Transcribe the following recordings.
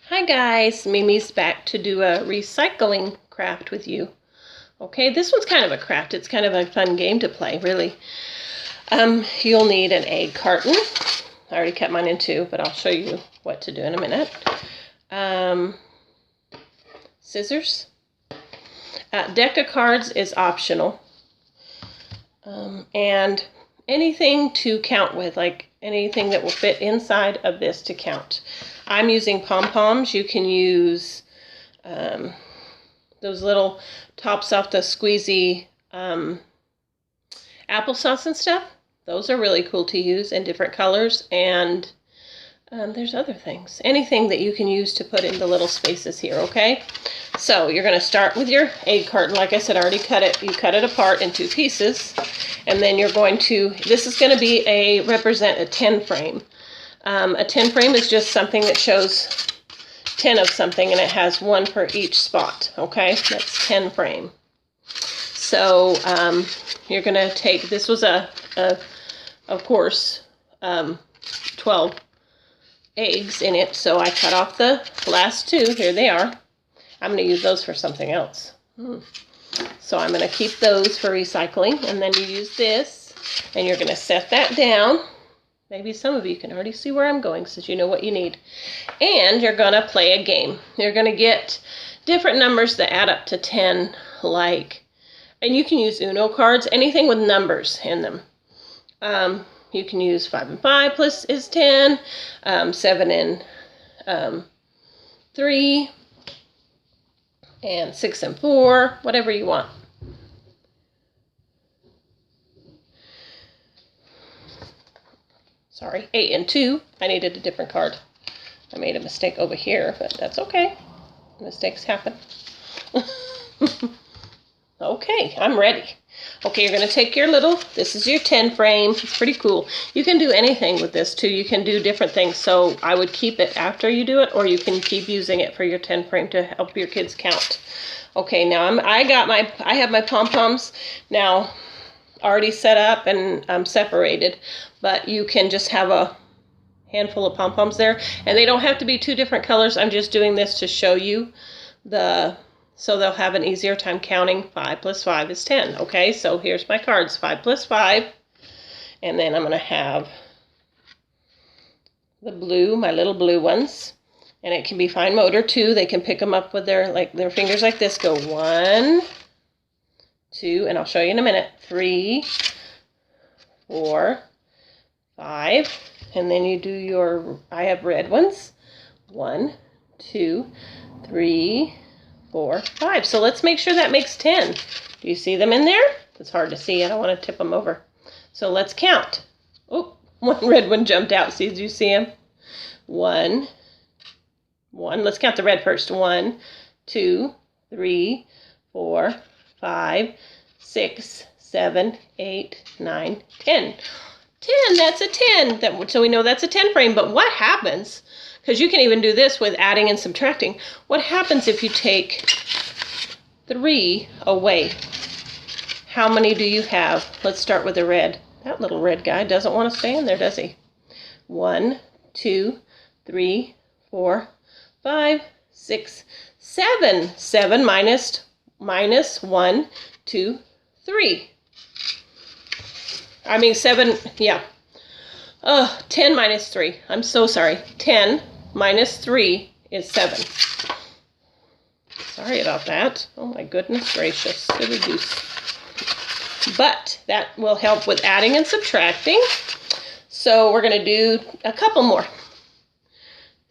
Hi guys, Mimi's back to do a recycling craft with you. Okay, this one's kind of a craft. It's kind of a fun game to play, really. You'll need an egg carton. I already cut mine in two, but I'll show you what to do in a minute. Scissors. Deck of cards is optional. And anything to count with, like anything that will fit inside of this to count. I'm using Pom Poms. You can use those little tops off the squeezy applesauce and stuff. Those are really cool to use in different colors. And there's other things. Anything that you can use to put in the little spaces here, okay? So you're going to start with your egg carton. Like I said, I already cut it. You cut it apart in two pieces. And then you're going to, this is going to represent a 10 frame. A 10 frame is just something that shows 10 of something, and it has one for each spot, okay? That's 10 frame. So you're going to take, this was of course, 12 eggs in it, so I cut off the last two. Here they are. I'm going to use those for something else. So I'm going to keep those for recycling, and then you use this, and you're going to set that down. Maybe some of you can already see where I'm going since you know what you need. And you're going to play a game. You're going to get different numbers that add up to 10, like, and you can use Uno cards, anything with numbers in them. You can use 5 and 5 plus is 10, 7 and 3, and 6 and 4, whatever you want. Sorry, 8 and 2. I needed a different card. I made a mistake over here, but that's okay. Mistakes happen. Okay, I'm ready. Okay, you're going to take your little, this is your 10 frame. It's pretty cool. You can do anything with this too. You can do different things. So I would keep it after you do it, or you can keep using it for your 10 frame to help your kids count. Okay, now I have my Pom Poms now already set up and separated, but you can just have a handful of Pom Poms there, and they don't have to be two different colors. I'm just doing this to show you so they'll have an easier time counting. 5 plus 5 is 10. Okay, so here's my cards. 5 plus 5, and then I'm going to have the blue, my little blue ones, and it can be fine motor too. They can pick them up with their fingers like this. Go 1, 2, and I'll show you in a minute. 3, 4, 5, and then you do your, I have red ones. 1, 2, 3, 4, 5. So let's make sure that makes 10. Do you see them in there? It's hard to see. I don't want to tip them over. So let's count. Oh, one red one jumped out. See, did you see him? 1. Let's count the red first. 1, 2, 3, 4, 5, 6, 7, 8, 9, 10. 10, that's a 10. So we know that's a 10 frame, but what happens, because you can even do this with adding and subtracting, what happens if you take 3 away? How many do you have? Let's start with the red. That little red guy doesn't want to stay in there, does he? 1, 2, 3, 4, 5, 6, 7. 7 minus 1, 2, 3. I mean 7, yeah. 10 minus 3. I'm so sorry. 10 minus 3 is 7. Sorry about that. Oh my goodness gracious. Silly goose. But that will help with adding and subtracting. So we're going to do a couple more.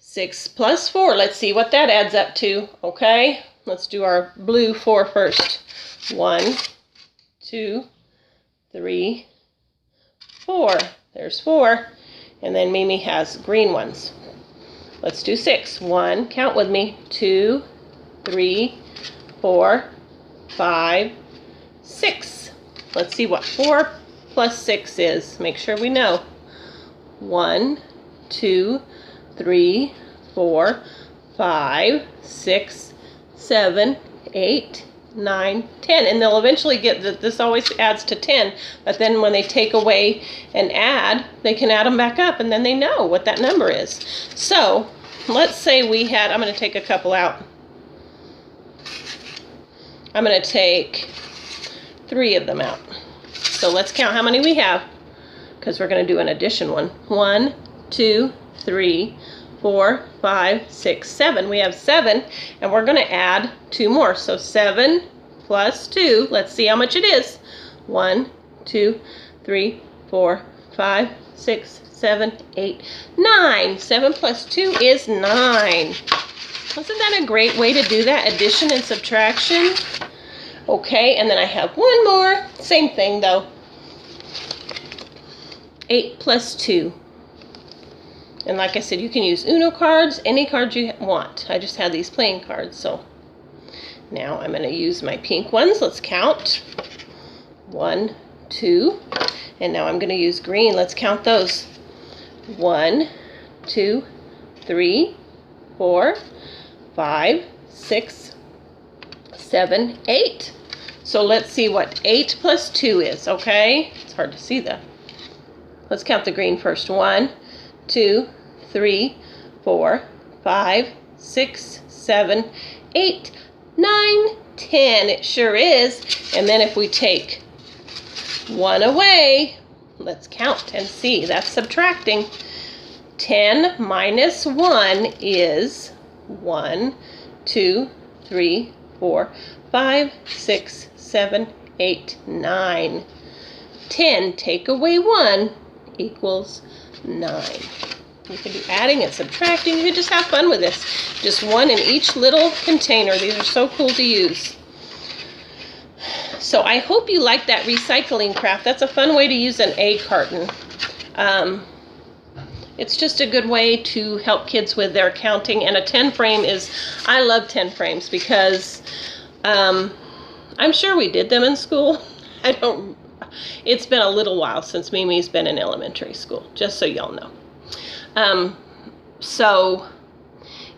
6 plus 4. Let's see what that adds up to. Okay. Let's do our blue 4 first. 1, 2, 3, 4. There's 4. And then Mimi has green ones. Let's do 6. 1, count with me. 2, 3, 4, 5, 6. Let's see what 4 plus 6 is. Make sure we know. 1, 2, 3, 4, 5, 6, 7, 8, 9, 10, and they'll eventually get that. This always adds to 10, but then when they take away and add, they can add them back up, and then they know what that number is. So let's say we had, I'm going to take a couple out. I'm going to take 3 of them out. So let's count how many we have, because we're going to do an addition one. 1, 2, 3, 4, 5, 6, 7. We have 7, and we're going to add 2 more. So 7 plus 2, let's see how much it is. 1, 2, 3, 4, 5, 6, 7, 8, 9. 7 plus 2 is 9. Wasn't that a great way to do that, addition and subtraction? Okay, and then I have one more. Same thing though. 8 plus 2. And like I said, you can use Uno cards, any cards you want. I just have these playing cards, so. Now I'm going to use my pink ones. Let's count. 1, 2. And now I'm going to use green. Let's count those. 1, 2, 3, 4, 5, 6, 7, 8. So let's see what 8 plus 2 is, okay? It's hard to see that. Let's count the green first. 1, 2, 3, 4, 5, 6, 7, 8, 9, 10. It sure is. And then if we take 1 away, let's count and see. That's subtracting. 10 minus 1 is 1, 2, 3, 4, 5, 6, 7, 8, 9. 10 take away 1 equals 9. You can do adding and subtracting. You can just have fun with this. Just one in each little container. These are so cool to use. So I hope you like that recycling craft. That's a fun way to use an egg carton. It's just a good way to help kids with their counting. And a 10 frame is, I love 10 frames because I'm sure we did them in school. It's been a little while since Mimi's been in elementary school, just so y'all know. So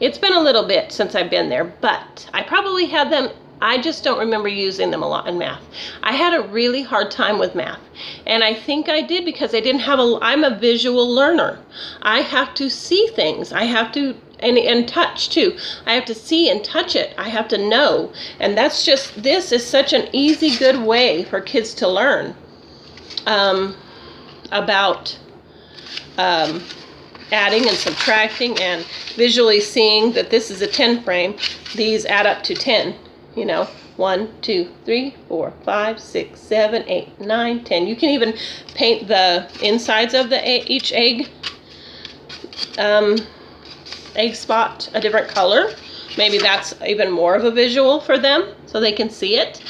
it's been a little bit since I've been there, but I probably had them. I just don't remember using them a lot in math. I had a really hard time with math, and I think I did because I didn't have I'm a visual learner. I have to see things. I have to, and touch too. I have to see and touch it. I have to know, and that's just, this is such an easy, good way for kids to learn about adding and subtracting and visually seeing that this is a 10 frame. These add up to 10. You know, 1, 2, 3, 4, 5, 6, 7, 8, 9, 10. You can even paint the insides of each egg spot a different color. Maybe that's even more of a visual for them so they can see it.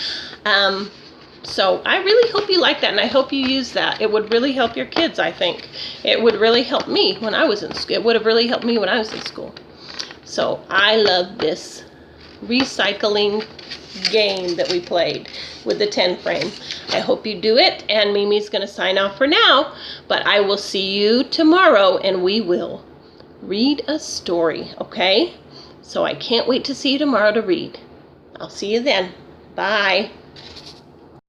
So I really hope you like that, and I hope you use that. It would really help your kids, I think. It would really help me when I was in school. It would have really helped me when I was in school. So I love this recycling game that we played with the 10 frame. I hope you do it, and Mimi's going to sign off for now, but I will see you tomorrow, and we will read a story, okay? So I can't wait to see you tomorrow to read. I'll see you then. Bye.